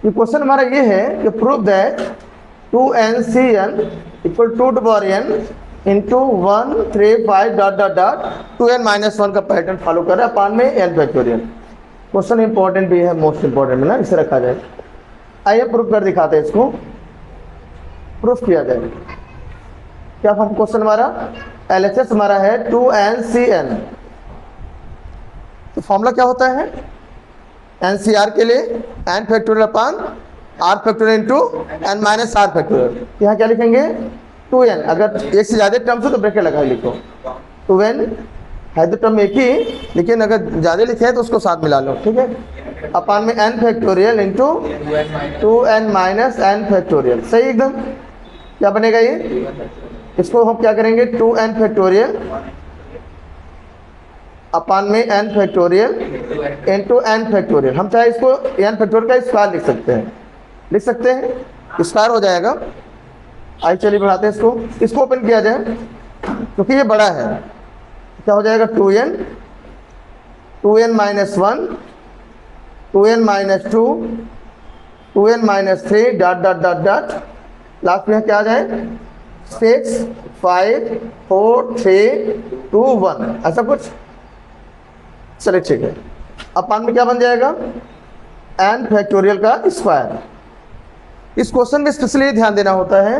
ये क्वेश्चन हमारा ये है कि prove that 2n(Cn) equal 2 to power n into 1 3 5 dot dot dot 2n-1 का पैटर्न फॉलो कर रहा है अपान में n फैक्टोरियल। क्वेश्चन इंपॉर्टेंट भी है, मोस्ट इंपॉर्टेंट है ना, इसे रखा जाए। आइए प्रूफ कर दिखाते हैं, इसको प्रूफ किया जाए। क्या हम क्वेश्चन हमारा LHS हमारा है 2n(Cn), तो फॉर्मूला क्या होता है NCR के लिए n फैक्टोरियल अपान r factorial into n-r factorial. यहाँ क्या लिखेंगे 2n, अगर एक से ज़्यादा टर्म्स हो तो ब्रैकेट लगा लिखो। 2n है तो टर्म एक ही, लेकिन अगर ज़्यादा लिखे हैं तो उसको साथ मिला लो, ठीक है। अपान में n factorial into 2n-n factorial. सही एकदम। क्या बनेगा ये, इसको हम क्या करेंगे 2n फैक्टोरियल अपान में n factorial into n factorial. हम चाहे इसको n फैक्टोरियल का स्क्वायर लिख सकते हैं, स्क्वायर हो जाएगा। आइए चलिए बढ़ाते हैं इसको ओपन किया जाए क्योंकि ये बड़ा है। क्या हो जाएगा 2n, 2n-1, 2n-2, 2n-3 dot dot dot dot, last में क्या आ जाए 6 5 4 3 2 1, ऐसा कुछ। चलिए ठीक है। अपान में क्या बन जाएगा n फैक्टोरियल का स्क्वायर। इस क्वेश्चन में स्पेशली ध्यान देना होता है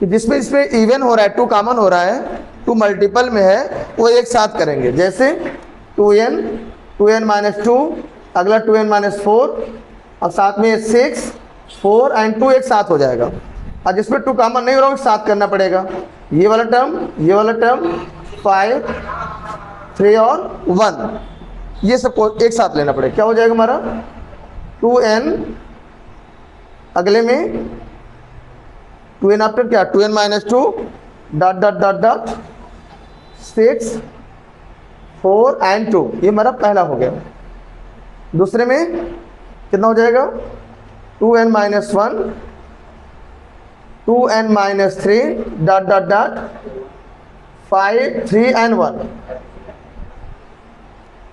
कि जिसमें इसमें इवन हो रहा है, 2 कॉमन हो रहा है, 2 मल्टीपल में है, वो एक साथ करेंगे। जैसे 2n, 2n-2, अगला 2n-4 और साथ में 6 4 एंड 2 एक साथ हो जाएगा। और जिसमें 2 कॉमन नहीं हो रहा, साथ करना पड़ेगा। ये वाला टर्म 5 3 और 1, ये सबको एक साथ लेना पड़ेगा। क्या हो जाएगा हमारा 2n, अगले में 2n आफ्टर क्या 2n-2 dot dot dot dot 6 4 and 2, ये हमारा पहला हो गया। दूसरे में कितना हो जाएगा 2n-1, 2n-3 dot dot dot 5 3 and 1।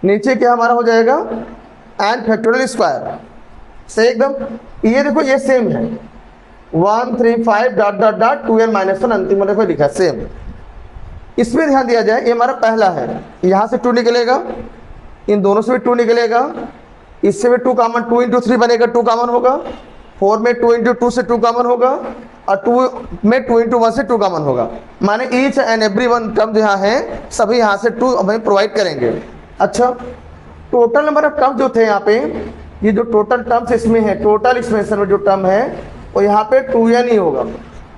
नीचे क्या हमारा हो जाएगा n फैक्टोरियल स्क्वायर। सही एकदम। ये देखो ये सेम है 1 3 5 डॉट डॉट डॉट 2n-1 अंतिम में देखो लिखा सेम। इसमें ध्यान दिया जाए, ये हमारा पहला है, यहाँ से 2 निकलेगा, इन दोनों से भी 2 निकलेगा, इससे भी 2 कॉमन, 2 इंटू 3 बनेगा, 2 कॉमन होगा, 4 में 2 इंटू 2 से 2 कॉमन होगा, और 2 में 2 इंटू 1 से 2 कॉमन होगा। माने each and every one term जो यहाँ है सभी यहाँ से 2 हमें प्रोवाइड करेंगे। अच्छा, टोटल नंबर ऑफ टर्म जो थे यहाँ पे, ये जो टोटल टर्म्स इसमें है, टोटल एक्सपेंशन में जो टर्म है वो यहाँ पे 2n ही होगा,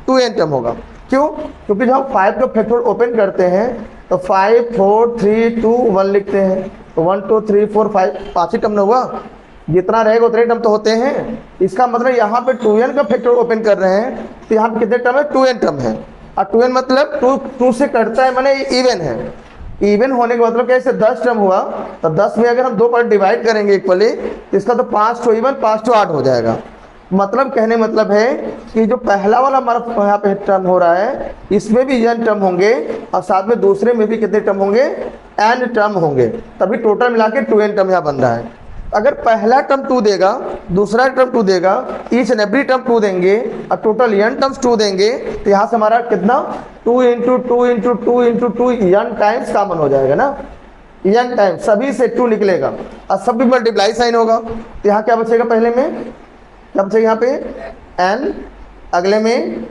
2n टर्म होगा। क्यों? क्योंकि जब हम 5 का फैक्टोरियल ओपन करते हैं तो 5 4 3 2 1 लिखते हैं, तो 1 2 3 4 5 5 ही टर्म ना हुआ, जितना रहेगा उतने टर्म तो होते हैं। इसका मतलब यहाँ पे 2n का फैक्टोरियल ओपन कर रहे हैं तो यहाँ पे कितने टर्म है 2n टर्म है। और 2n मतलब 2 से कटता है, माने इवन है। इवन होने का मतलब कैसे 10 टर्म हुआ तो 10 में अगर हम 2 पर डिवाइड करेंगे इक्वली तो इसका तो 5 to इवन 5 to 8 हो जाएगा। मतलब कहने मतलब है कि जो पहला वाला हमारा यहाँ पे टर्म हो रहा है इसमें भी n टर्म होंगे और साथ में दूसरे में भी कितने टर्म होंगे n टर्म होंगे, तभी टोटल मिला के 2n टर्म यहाँ बन रहा है। अगर पहला टर्म 2 देगा, दूसरा टर्म 2 देगा, ईच एंड एवरी टर्म 2 देंगे और टोटल n टर्म्स 2 देंगे, तो यहाँ से हमारा कितना 2 into 2 into 2 into 2 n times common हो जाएगा ना, n टाइम्स सभी से 2 निकलेगा और सब भी मल्टीप्लाई साइन होगा। तो यहाँ क्या बचेगा, पहले में क्या बचेगा यहाँ पे n, अगले में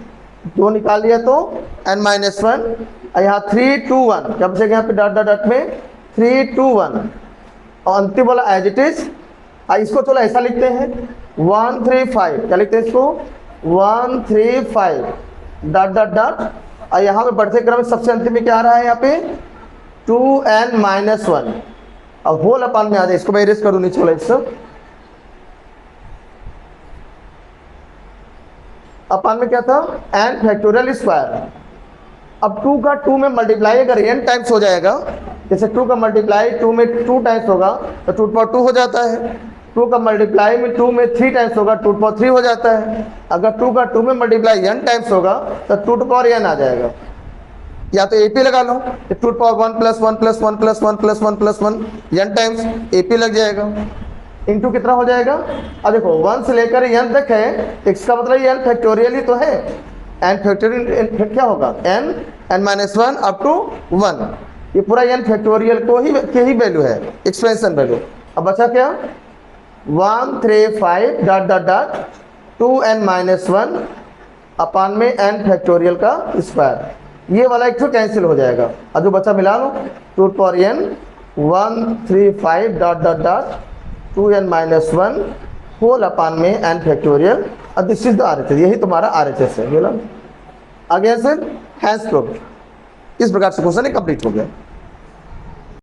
2 निकाल लिया तो n-1 और यहाँ 3 2 1, क्या बचेगा यहाँ पे डॉट डॉट डॉट में 3 2 1 और अंतिम वाला एज इट इज। इसको चलो ऐसा लिखते हैं 1 3 5, क्या लिखते हैं इसको 1 3 5 डॉट डॉट डॉट, और यहाँ पे बढ़ते क्रम में सबसे अंतिम में क्या आ रहा है यहाँ पे 2n-1 और होल अपान में आ जाए। इसको मैं इरेज करूँ नीचे वाला हिस्सा, अपान में क्या था n फैक्टोरियल स्क्वायर। अब 2 का 2 में मल्टीप्लाई अगर n टाइम्स हो जाएगा, जैसे 2 का मल्टीप्लाई 2 में 2 टाइम्स होगा तो 2 पावर 2 हो जाता है, 2 का मल्टीप्लाई में 2 में 3 टाइम्स होगा 2 पावर 3 हो जाता है। अगर 2 का 2 में मल्टीप्लाई n टाइम्स होगा तो 2 पावर n आ जाएगा। या तो AP लगा लो, 2 पावर 1 + 1 + 1 + 1 + 1 + 1 n टाइम्स AP लग जाएगा। इंटू कितना हो जाएगा, अब देखो 1 से लेकर n तक है, इसका मतलब ये n फैक्टोरियल ही तो है, n फैक्टोरियल फिर क्या होगा n माइनस 1 अप टू 1, ये पूरा n फैक्टोरियल के ही वैल्यू है, एक्सपेंशन वैल्यू। अब बचा क्या 1 3 5 dot dot dot 2n minus 1 अपान में n फैक्टोरियल का स्क्वायर, ये वाला एक तो कैंसिल हो जाएगा, और जो बचा मिला लो 2 पर n 1 3 5 dot dot dot 2n minus 1 whole upon में n फैक्टोरियल, और दिस इज द RHS, यही तुम्हारा RHS है। बोला आगे से हैंस प्रूफ, इस प्रकार से क्वेश्चन कंप्लीट हो गया।